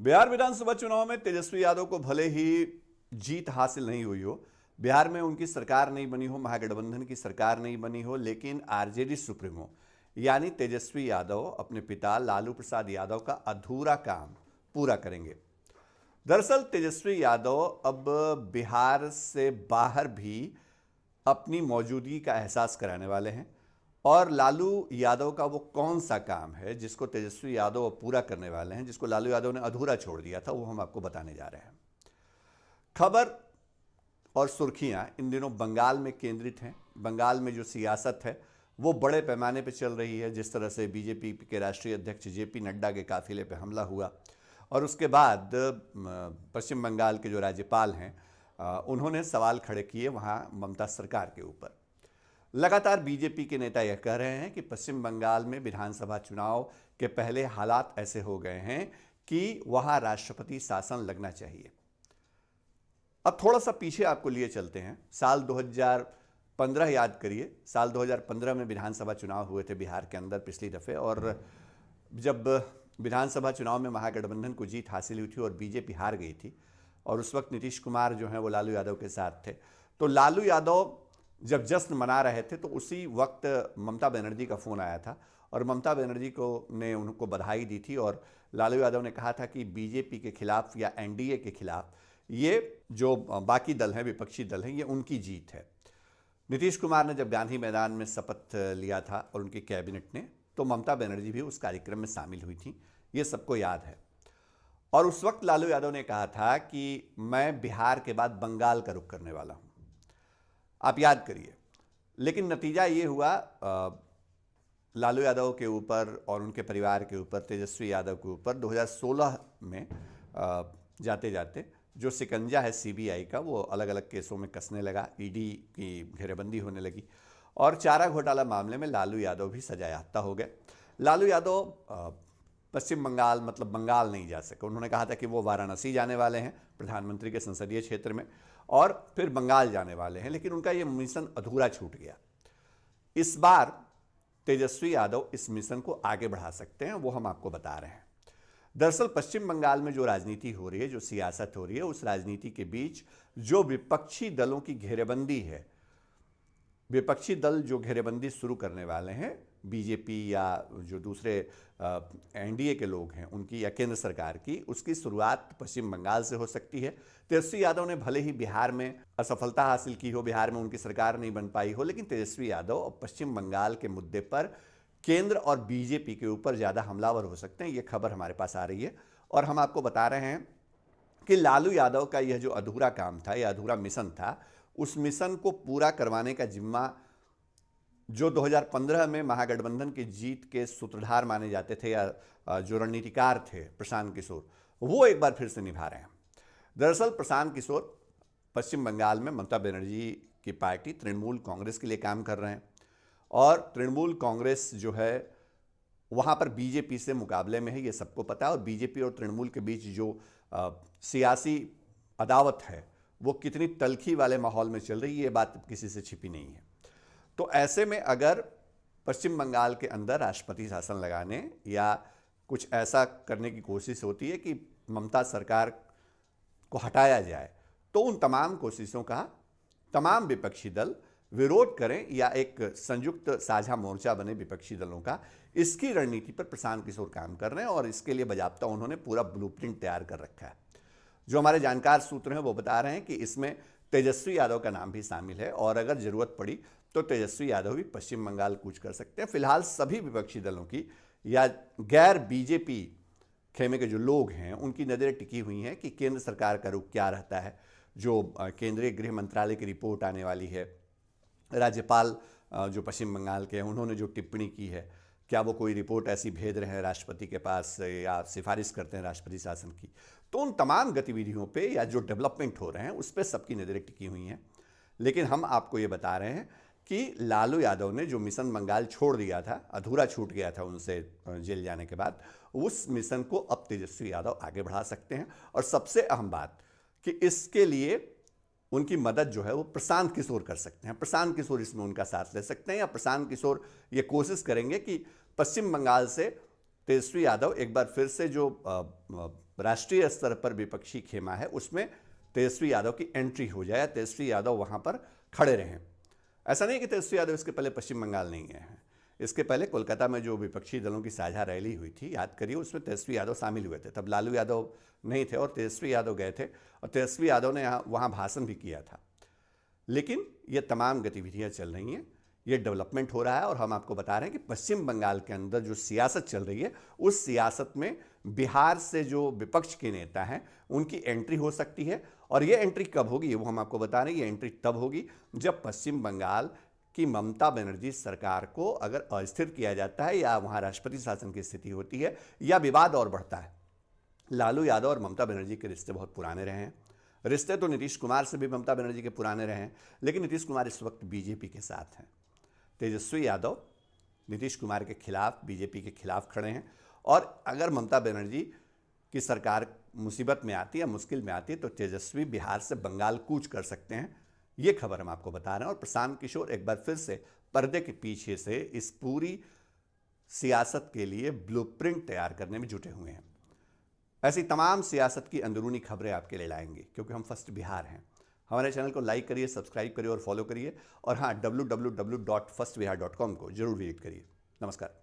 बिहार विधानसभा चुनाव में तेजस्वी यादव को भले ही जीत हासिल नहीं हुई हो, बिहार में उनकी सरकार नहीं बनी हो, महागठबंधन की सरकार नहीं बनी हो, लेकिन आरजेडी सुप्रीमो यानी तेजस्वी यादव अपने पिता लालू प्रसाद यादव का अधूरा काम पूरा करेंगे। दरअसल तेजस्वी यादव अब बिहार से बाहर भी अपनी मौजूदगी का एहसास कराने वाले हैं और लालू यादव का वो कौन सा काम है जिसको तेजस्वी यादव अब पूरा करने वाले हैं, जिसको लालू यादव ने अधूरा छोड़ दिया था, वो हम आपको बताने जा रहे हैं। खबर और सुर्खियां इन दिनों बंगाल में केंद्रित हैं। बंगाल में जो सियासत है वो बड़े पैमाने पर चल रही है। जिस तरह से बीजेपी के राष्ट्रीय अध्यक्ष जेपी नड्डा के काफिले पर हमला हुआ और उसके बाद पश्चिम बंगाल के जो राज्यपाल हैं उन्होंने सवाल खड़े किए वहां ममता सरकार के ऊपर। लगातार बीजेपी के नेता यह कह रहे हैं कि पश्चिम बंगाल में विधानसभा चुनाव के पहले हालात ऐसे हो गए हैं कि वहां राष्ट्रपति शासन लगना चाहिए। अब थोड़ा सा पीछे आपको लिए चलते हैं। साल 2015 याद करिए। साल 2015 में विधानसभा चुनाव हुए थे बिहार के अंदर पिछली दफे, और जब विधानसभा चुनाव में महागठबंधन को जीत हासिल हुई थी और बीजेपी हार गई थी और उस वक्त नीतीश कुमार जो है वो लालू यादव के साथ थे, तो लालू यादव जब जश्न मना रहे थे तो उसी वक्त ममता बनर्जी का फ़ोन आया था और ममता बनर्जी को ने उनको बधाई दी थी और लालू यादव ने कहा था कि बीजेपी के खिलाफ या एनडीए के खिलाफ ये जो बाकी दल हैं, विपक्षी दल हैं, ये उनकी जीत है। नीतीश कुमार ने जब गांधी मैदान में शपथ लिया था और उनकी कैबिनेट ने, तो ममता बनर्जी भी उस कार्यक्रम में शामिल हुई थी, ये सबको याद है। और उस वक्त लालू यादव ने कहा था कि मैं बिहार के बाद बंगाल का रुख करने वाला हूं, आप याद करिए। लेकिन नतीजा ये हुआ, लालू यादव के ऊपर और उनके परिवार के ऊपर, तेजस्वी यादव के ऊपर 2016 में जाते जाते जो शिकंजा है सीबीआई का वो अलग अलग केसों में कसने लगा, ईडी की घेरेबंदी होने लगी और चारा घोटाला मामले में लालू यादव भी सजायाफ्ता हो गए। लालू यादव पश्चिम बंगाल मतलब बंगाल नहीं जा सके। उन्होंने कहा था कि वो वाराणसी जाने वाले हैं प्रधानमंत्री के संसदीय क्षेत्र में और फिर बंगाल जाने वाले हैं, लेकिन उनका ये मिशन अधूरा छूट गया। इस बार तेजस्वी यादव इस मिशन को आगे बढ़ा सकते हैं, वो हम आपको बता रहे हैं। दरअसल पश्चिम बंगाल में जो राजनीति हो रही है, जो सियासत हो रही है, उस राजनीति के बीच जो विपक्षी दलों की घेरेबंदी है, विपक्षी दल जो घेरेबंदी शुरू करने वाले हैं, बीजेपी या जो दूसरे एनडीए के लोग हैं उनकी या केंद्र सरकार की, उसकी शुरुआत पश्चिम बंगाल से हो सकती है। तेजस्वी यादव ने भले ही बिहार में असफलता हासिल की हो, बिहार में उनकी सरकार नहीं बन पाई हो, लेकिन तेजस्वी यादव और पश्चिम बंगाल के मुद्दे पर केंद्र और बीजेपी के ऊपर ज़्यादा हमलावर हो सकते हैं। ये खबर हमारे पास आ रही है और हम आपको बता रहे हैं कि लालू यादव का यह जो अधूरा काम था, यह अधूरा मिशन था, उस मिशन को पूरा करवाने का जिम्मा जो 2015 में महागठबंधन की जीत के सूत्रधार माने जाते थे या जो रणनीतिकार थे प्रशांत किशोर, वो एक बार फिर से निभा रहे हैं। दरअसल प्रशांत किशोर पश्चिम बंगाल में ममता बनर्जी की पार्टी तृणमूल कांग्रेस के लिए काम कर रहे हैं और तृणमूल कांग्रेस जो है वहाँ पर बीजेपी से मुकाबले में है, ये सबको पता है। और बीजेपी और तृणमूल के बीच जो सियासी अदावत है वो कितनी तल्खी वाले माहौल में चल रही है, ये बात किसी से छिपी नहीं है। तो ऐसे में अगर पश्चिम बंगाल के अंदर राष्ट्रपति शासन लगाने या कुछ ऐसा करने की कोशिश होती है कि ममता सरकार को हटाया जाए, तो उन तमाम कोशिशों का तमाम विपक्षी दल विरोध करें या एक संयुक्त साझा मोर्चा बने विपक्षी दलों का, इसकी रणनीति पर प्रशांत किशोर काम कर रहे हैं और इसके लिए बाकायदा उन्होंने पूरा ब्लूप्रिंट तैयार कर रखा है। जो हमारे जानकार सूत्र हैं वो बता रहे हैं कि इसमें तेजस्वी यादव का नाम भी शामिल है और अगर जरूरत पड़ी तो तेजस्वी यादव भी पश्चिम बंगाल कूच कर सकते हैं। फिलहाल सभी विपक्षी दलों की या गैर बीजेपी खेमे के जो लोग हैं उनकी नज़रें टिकी हुई हैं कि केंद्र सरकार का रुख क्या रहता है। जो केंद्रीय गृह मंत्रालय की रिपोर्ट आने वाली है, राज्यपाल जो पश्चिम बंगाल के हैं उन्होंने जो टिप्पणी की है, क्या वो कोई रिपोर्ट ऐसी भेज रहे हैं राष्ट्रपति के पास या सिफारिश करते हैं राष्ट्रपति शासन की, तो उन तमाम गतिविधियों पे या जो डेवलपमेंट हो रहे हैं उस पर सबकी नज़रें टिकी हुई हैं। लेकिन हम आपको ये बता रहे हैं कि लालू यादव ने जो मिशन बंगाल छोड़ दिया था, अधूरा छूट गया था उनसे जेल जाने के बाद, उस मिशन को अब तेजस्वी यादव आगे बढ़ा सकते हैं। और सबसे अहम बात कि इसके लिए उनकी मदद जो है वो प्रशांत किशोर कर सकते हैं। प्रशांत किशोर इसमें उनका साथ ले सकते हैं या प्रशांत किशोर ये कोशिश करेंगे कि पश्चिम बंगाल से तेजस्वी यादव एक बार फिर से जो राष्ट्रीय स्तर पर विपक्षी खेमा है उसमें तेजस्वी यादव की एंट्री हो जाए, तेजस्वी यादव वहां पर खड़े रहें। ऐसा नहीं कि तेजस्वी यादव इसके पहले पश्चिम बंगाल नहीं गए हैं, इसके पहले कोलकाता में जो विपक्षी दलों की साझा रैली हुई थी, याद करिए, उसमें तेजस्वी यादव शामिल हुए थे। तब लालू यादव नहीं थे और तेजस्वी यादव गए थे और तेजस्वी यादव ने वहाँ भाषण भी किया था। लेकिन ये तमाम गतिविधियाँ चल रही हैं, ये डेवलपमेंट हो रहा है और हम आपको बता रहे हैं कि पश्चिम बंगाल के अंदर जो सियासत चल रही है उस सियासत में बिहार से जो विपक्ष के नेता हैं उनकी एंट्री हो सकती है। और ये एंट्री कब होगी वो हम आपको बता रहे हैं। ये एंट्री तब होगी जब पश्चिम बंगाल कि ममता बनर्जी सरकार को अगर अस्थिर किया जाता है या वहां राष्ट्रपति शासन की स्थिति होती है या विवाद और बढ़ता है। लालू यादव और ममता बनर्जी के रिश्ते बहुत पुराने रहे हैं। रिश्ते तो नीतीश कुमार से भी ममता बनर्जी के पुराने रहे हैं, लेकिन नीतीश कुमार इस वक्त बीजेपी के साथ हैं। तेजस्वी यादव नीतीश कुमार के खिलाफ, बीजेपी के खिलाफ खड़े हैं। और अगर ममता बनर्जी की सरकार मुसीबत में आती है, मुश्किल में आती है, तो तेजस्वी बिहार से बंगाल कूच कर सकते हैं। ये खबर हम आपको बता रहे हैं। और प्रशांत किशोर एक बार फिर से पर्दे के पीछे से इस पूरी सियासत के लिए ब्लूप्रिंट तैयार करने में जुटे हुए हैं। ऐसी तमाम सियासत की अंदरूनी खबरें आपके लिए लाएंगे, क्योंकि हम फर्स्ट बिहार हैं। हमारे चैनल को लाइक करिए, सब्सक्राइब करिए और फॉलो करिए। और हाँ, www.firstbihar.com को जरूर विजिट करिए। नमस्कार।